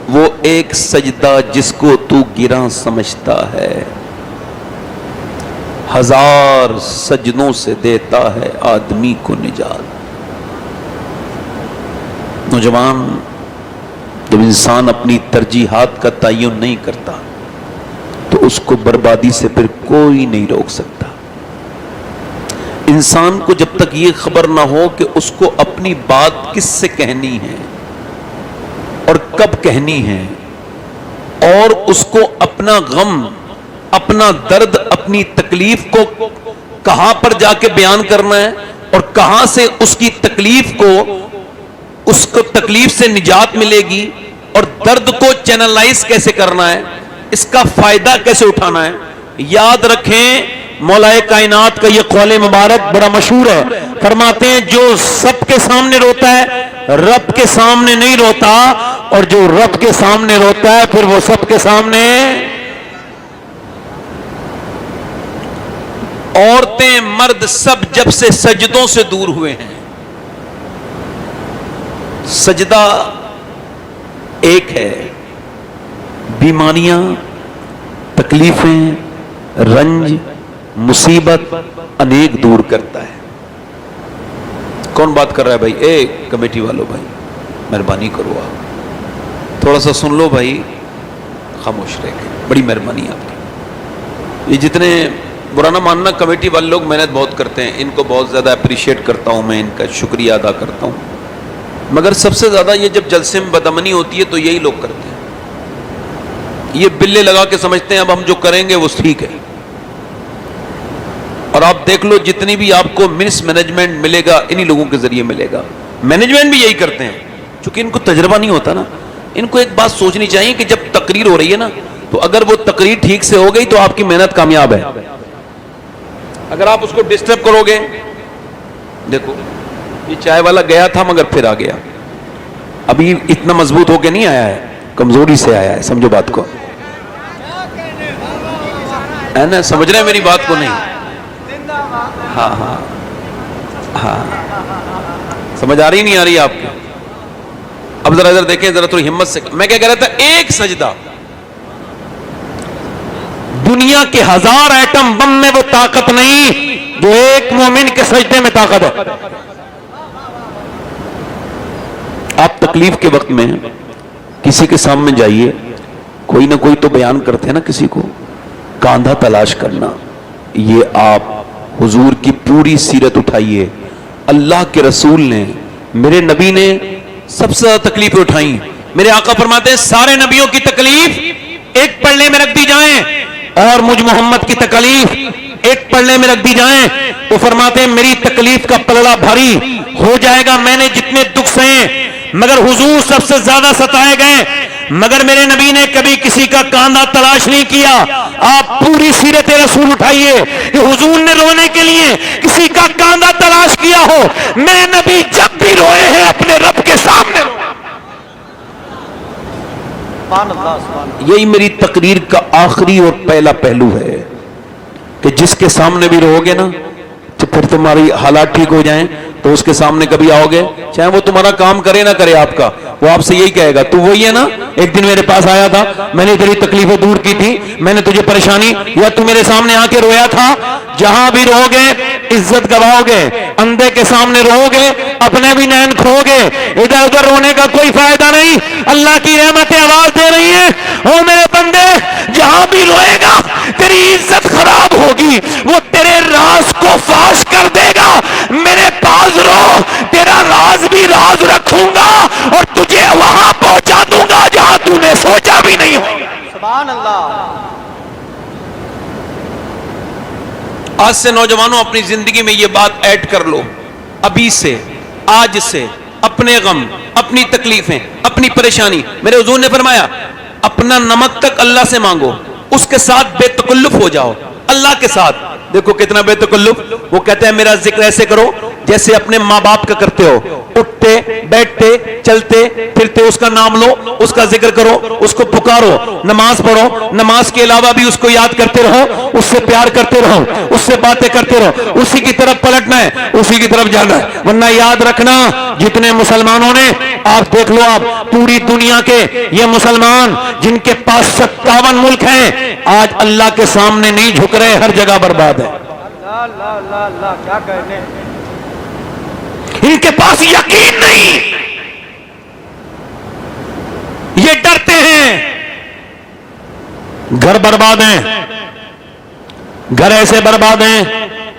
وہ ایک سجدہ جس کو تو گراں سمجھتا ہے، ہزار سجدوں سے دیتا ہے آدمی کو نجات۔ نوجوان، جب انسان اپنی ترجیحات کا تعین نہیں کرتا تو اس کو بربادی سے پھر کوئی نہیں روک سکتا۔ انسان کو جب تک یہ خبر نہ ہو کہ اس کو اپنی بات کس سے کہنی ہے اور کب کہنی ہے، اور اس کو اپنا غم، اپنا درد، اپنی تکلیف کو کہاں پر جا کے بیان کرنا ہے اور کہاں سے اس کی تکلیف کو، اس کو تکلیف سے نجات ملے گی، اور درد کو چینلائز کیسے کرنا ہے، اس کا فائدہ کیسے اٹھانا ہے، یاد رکھیں مولا کائنات کا یہ قول مبارک بڑا مشہور ہے۔ فرماتے ہیں جو سب کے سامنے روتا ہے رب کے سامنے نہیں روتا، اور جو رب کے سامنے روتا ہے پھر وہ سب کے سامنے۔ عورتیں مرد سب جب سے سجدوں سے دور ہوئے ہیں، سجدہ ایک ہے، بیماریاں، تکلیفیں، رنج، مصیبت انیک دور کرتا ہے۔ کون بات کر رہا ہے بھائی؟ ایک کمیٹی والوں بھائی مہربانی کرو، آپ تھوڑا سا سن لو بھائی، خاموش رہ گئے، بڑی مہربانی آپ کی۔ یہ جتنے برا نہ ماننا، کمیٹی والے لوگ محنت بہت کرتے ہیں، ان کو بہت زیادہ اپریشیٹ کرتا ہوں میں، ان کا شکریہ ادا کرتا ہوں، مگر سب سے زیادہ یہ جب جلسے میں بدامنی ہوتی ہے تو یہی لوگ کرتے ہیں۔ یہ بلے لگا کے سمجھتے ہیں اب ہم جو کریں گے وہ ٹھیک ہے، اور آپ دیکھ لو جتنی بھی آپ کو مس مینجمنٹ ملے گا انہی لوگوں کے ذریعے ملے گا۔ مینجمنٹ بھی یہی کرتے ہیں، چونکہ ان کو تجربہ نہیں ہوتا نا۔ ان کو ایک بات سوچنی چاہیے کہ جب تقریر ہو رہی ہے نا، تو اگر وہ تقریر ٹھیک سے ہو گئی تو آپ کی محنت کامیاب ہے۔ اگر آپ اس کو ڈسٹرب کرو گے، دیکھو یہ چائے والا گیا تھا مگر پھر آ گیا، ابھی اتنا مضبوط ہو کے نہیں آیا ہے، کمزوری سے آیا ہے، سمجھو بات کو، ہے نا؟ سمجھ رہے ہیں میری بات کو؟ نہیں؟ ہاں ہاں ہاں، سمجھ آ رہی نہیں آ رہی آپ کی؟ اب ذرا ادھر دیکھیں، ذرا تھوڑی ہمت سے۔ میں کیا کہہ رہا تھا؟ ایک سجدہ دنیا کے 1000 ایٹم بم میں وہ طاقت نہیں جو ایک مومن کے سجدے میں طاقت ہے۔ آپ تکلیف کے وقت میں کسی کے سامنے جائیے، کوئی نہ کوئی تو بیان کرتے ہیں نا کسی کو، کاندھا تلاش کرنا۔ یہ آپ حضور کی پوری سیرت اٹھائیے، اللہ کے رسول نے، میرے نبی نے سب سے زیادہ تکلیفیں اٹھائیں۔ میرے آقا فرماتے ہیں سارے نبیوں کی تکلیف ایک پلڑے میں رکھ دی جائیں اور مجھ محمد کی تکلیف ایک پلڑے میں رکھ دی جائیں، تو فرماتے ہیں میری تکلیف کا پلڑا بھاری ہو جائے گا۔ میں نے جتنے دکھ سہے مگر حضور سب سے زیادہ ستائے گئے، مگر میرے نبی نے کبھی کسی کا کاندھا تلاش نہیں کیا۔ آپ پوری سیرت رسول اٹھائیے کہ حضور نے رونے کے لیے کسی کا کاندھا تلاش کیا ہو، میں نبی جب بھی روئے ہیں اپنے رب کے سامنے روئے۔ یہی میری تقریر کا آخری اور پہلا پہلو ہے کہ جس کے سامنے بھی رہو گے نا تو پھر تمہاری حالات ٹھیک ہو جائیں تو اس کے سامنے کبھی آؤ گے، چاہے وہ تمہارا کام کرے نہ کرے آپ کا، وہ آپ سے یہی کہے گا تو وہی ہے نا، ایک دن میرے پاس آیا تھا، میں نے تیری تکلیفیں دور کی تھی، میں نے تجھے پریشانی، یا تو میرے سامنے آ کے رویا تھا۔ جہاں بھی رہو گے عزت گواؤ گے، اندھے کے سامنے رہو گے اپنے بھی نین کھو گے، ادھر ادھر رونے کا کوئی فائدہ نہیں۔ اللہ کی رحمتیں آواز دے رہی ہیں، او میرے بندے جہاں بھی روئے گا تیری عزت خراب ہوگی، وہ تیرے راز کو فاش کر دے گا۔ میرے پاس رو، تیرا راز بھی راز رکھوں گا اور تجھے وہاں پہنچا دوں گا جہاں تو نے سوچا بھی نہیں ہوگا۔ سبحان اللہ۔ آج سے نوجوانوں اپنی زندگی میں یہ بات ایڈ کر لو، ابھی سے، آج سے، اپنے غم، اپنی تکلیفیں، اپنی پریشانی، میرے حضور نے فرمایا اپنا نمک تک اللہ سے مانگو، اس کے ساتھ بے تکلف ہو جاؤ، اللہ کے ساتھ۔ دیکھو کتنا بے تکلف، وہ کہتے ہیں میرا ذکر ایسے کرو جیسے اپنے ماں باپ کا کرتے ہو, اٹھتے بیٹھتے چلتے پھرتے اس کا نام لو, اس کا ذکر کرو, اس کو پکارو, نماز پڑھو, نماز کے علاوہ بھی اس کو یاد کرتے رہو, اس سے پیار کرتے رہو, اس سے باتیں کرتے رہو, اسی کی طرف پلٹنا ہے, اسی کی طرف جانا ہے. ورنہ یاد رکھنا جتنے مسلمانوں نے, آپ دیکھ لو, آپ پوری دنیا کے یہ مسلمان جن کے پاس 57 ملک ہیں, آج اللہ کے سامنے نہیں جھک رہے, ہر جگہ برباد ہے. کیا کہنے, ان کے پاس یقین نہیں, یہ ڈرتے ہیں, گھر برباد ہیں, گھر ایسے برباد ہیں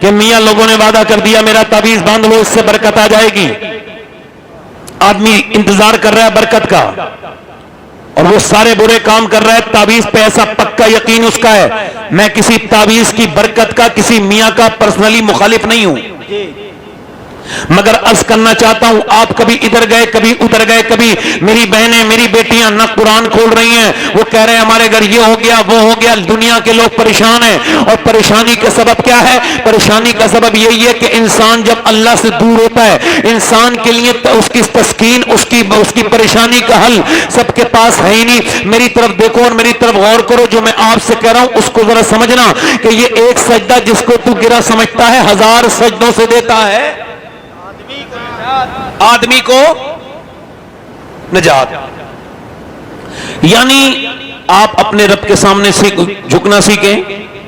کہ میاں لوگوں نے وعدہ کر دیا میرا تعویذ باندھ لو اس سے برکت آ جائے گی. آدمی انتظار کر رہا ہے برکت کا, اور وہ سارے برے کام کر رہا ہے, تعویذ پہ ایسا پکا یقین اس کا ہے. میں کسی تعویذ کی برکت کا, کسی میاں کا پرسنلی مخالف نہیں ہوں, مگر عرض کرنا چاہتا ہوں, آپ کبھی ادھر گئے کبھی ادھر گئے, کبھی میری بہنیں میری بیٹیاں نہ قرآن کھول رہی ہیں, وہ کہہ رہے ہیں ہمارے گھر یہ ہو گیا وہ ہو گیا, دنیا کے لوگ پریشان ہیں. اور پریشانی کا سبب کیا ہے؟ پریشانی کا سبب یہی ہے کہ انسان جب اللہ سے دور ہوتا ہے, انسان کے لیے اس کی تسکین, اس کی پریشانی کا حل سب کے پاس ہے ہی نہیں. میری طرف دیکھو اور میری طرف غور کرو, جو میں آپ سے کہہ رہا ہوں اس کو ذرا سمجھنا کہ یہ ایک سجدہ جس کو تو گرا سمجھتا ہے 1000 سجدوں سے دیتا ہے آدمی کو نجات. یعنی آپ اپنے رب کے سامنے جھکنا سیکھیں.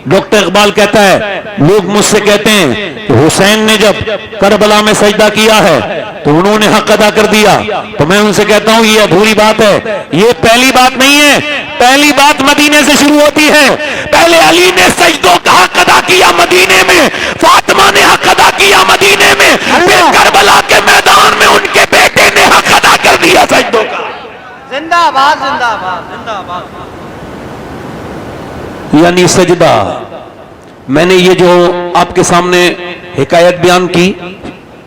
ڈاکٹر اقبال کہتا ہے, لوگ مجھ سے کہتے ہیں حسین نے جب کربلا میں سجدہ کیا ہے تو انہوں نے حق ادا کر دیا, تو میں ان سے کہتا ہوں یہ ادھوری بات ہے, یہ پہلی بات نہیں ہے. پہلی بات مدینے سے شروع ہوتی ہے. پہلے علی نے سجدوں کا حق ادا کیا مدینے میں, فاطمہ نے حق ادا کیا مدینے میں, پھر کربلا کے میدان میں ان کے بیٹے نے حق ادا کر دیا سجدوں کا. زندہ باد زندہ باد زندہ باد. یعنی سجدہ, میں نے یہ جو آپ کے سامنے حکایت بیان کی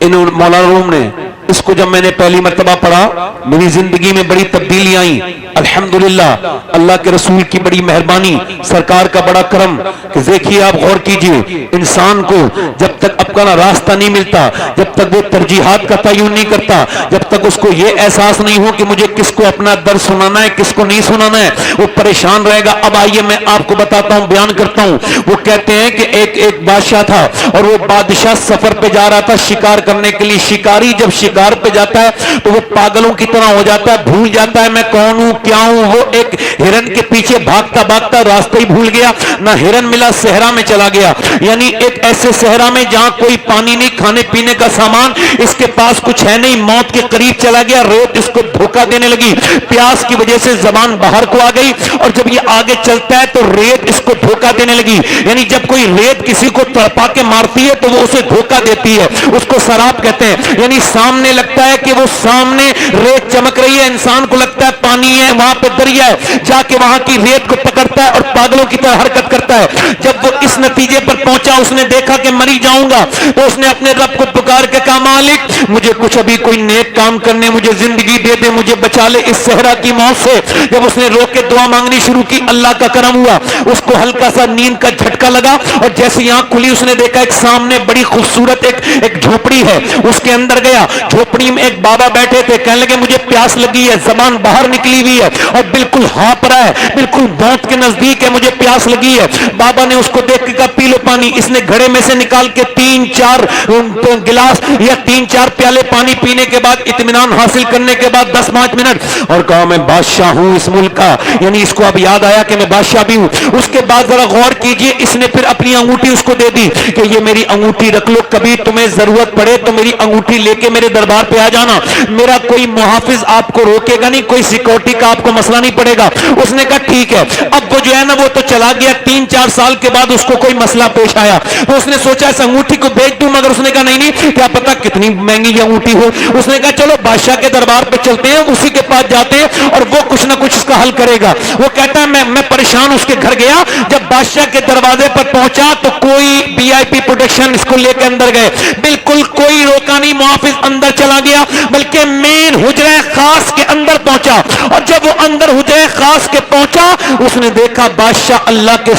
مولانا روم نے, اس کو جب میں نے پہلی مرتبہ پڑھا میری زندگی میں بڑی تبدیلی آئی. الحمدللہ اللہ کے رسول کی بڑی مہربانی, سرکار کا بڑا کرم. کہ دیکھیے آپ غور کیجئے, انسان کو جب تک اپنا راستہ نہیں ملتا, جب تک وہ ترجیحات کا تعین نہیں کرتا, جب تک اس کو یہ احساس نہیں ہو کہ مجھے کس کو اپنا درد سنانا ہے کس کو نہیں سنانا ہے, وہ پریشان رہے گا. اب آئیے میں آپ کو بتاتا ہوں, بیان کرتا ہوں. وہ کہتے ہیں کہ ایک بادشاہ تھا, اور وہ بادشاہ سفر پہ جا رہا تھا شکار کرنے کے لیے. شکاری جب شکار پہ جاتا ہے تو وہ پاگلوں کی طرح ہو جاتا ہے, بھول جاتا ہے میں کون ہوں کیا ہوں. وہ ایک ہرن کے پیچھے بھاگتا بھاگتا راستہ ہی بھول گیا, نہ ہرن ملا, صحرا میں چلا گیا. یعنی ایک ایسے صحرا میں جہاں کوئی پانی نہیں, کھانے پینے کا سامان اس کے پاس کچھ ہے نہیں, موت کے قریب چلا گیا. ریت اس کو دھوکہ دینے لگی, پیاس کی وجہ سے زبان باہر کو آ گئی, اور جب یہ آگے چلتا ہے تو ریت اس کو دھوکہ دینے لگی. یعنی جب کوئی ریت کسی کو تڑپا کے مارتی ہے تو وہ اسے دھوکہ دیتی ہے, اس کو سراب کہتے ہیں. یعنی سامنے لگتا ہے کہ وہ سامنے ریت چمک رہی ہے, انسان کو لگتا ہے پانی ہے, وہاں پہ دریا ہے, جا کے وہاں کی ریت کو پکڑتا ہے اور پاگلوں کی طرح حرکت کرتا ہے. جب وہ اس نتیجے پر پہنچا, اس نے دیکھا کہ مری جاؤں گا, تو اس نے اپنے رب کو پکار کے کہا مالک مجھے کچھ ابھی کوئی نیک کام کرنے, مجھے زندگی دے دے, مجھے بچا لے اس صحرا کی موت سے. جب اس نے رو کے دعا مانگنی شروع کی, اللہ کا کرم ہوا, اس کو ہلکا سا نیند کا جھٹکا لگا, اور جیسے ہی آنکھ کھلی اس نے دیکھا ایک سامنے بڑی خوبصورت ایک جھوپڑی ہے. اس کے اندر گیا, جھوپڑی میں ایک بابا بیٹھے تھے, کہنے لگے مجھے پیاس لگی ہے, زبان باہر نکلی ہوئی ہے اور بالکل ہانپ رہا ہے, بالکل موت کے نزدیک ہے, مجھے پیاس لگی ہے. بابا نے اس کو دیکھ کے کہا پی لو پانی. اس نے گھڑے میں سے نکال کے 3-4 گلاس یا 3-4 پیالے پانی پینے کے بعد, اطمینان حاصل کرنے کے بعد 10-5 منٹ, اور کہا میں بادشاہ ہوں اس ملک کا. یعنی اس کو اب یاد آیا کہ میں بادشاہ بھی ہوں. اس کے بعد ذرا غور کیجئے, اس نے پھر اپنی انگوٹھی اس کو دے دی کہ یہ میری انگوٹھی رکھ لو, کبھی تمہیں ضرورت پڑے تو میری انگوٹھی لے کے میرے دربار پہ آ جانا, میرا کوئی محافظ آپ کو روکے گا نہیں, کوئی سیکورٹی کا آپ کو مسئلہ نہیں پڑے گا. اس نے کہا ٹھیک ہے. اب وہ جو ہے نا وہ تو چلا گیا, 3-4 سال کے بعد اس کو کوئی مسئلہ پیش آیا, تو اس نے سوچا اس انگوٹھی کو بیچ دوں, مگر اس نے کہا نہیں کیا پتا کتنی مہنگی یہ انگوٹھی ہو. اس نے کہا چلو بادشاہ کے دربار پہ چلتے ہیں, اسی کے پاس جاتے ہیں اور وہ کچھ نہ کچھ اس کا حل کرے گا. وہ کہتا ہے میں پریشان اس کے گھر گیا, جب بادشاہ کے دروازے پر پہنچا تو کوئی VIP پروٹیکشن اس کو لے کے اندر گئے, بالکل کوئی روکا نہیں, محافظ اندر چلا گیا, بلکہ مین حجرہ خاص کے اندر پہنچا. اور جب وہ اندر حجرہ خاص کے پہنچا, اس نے دیکھا بادشاہ اللہ کے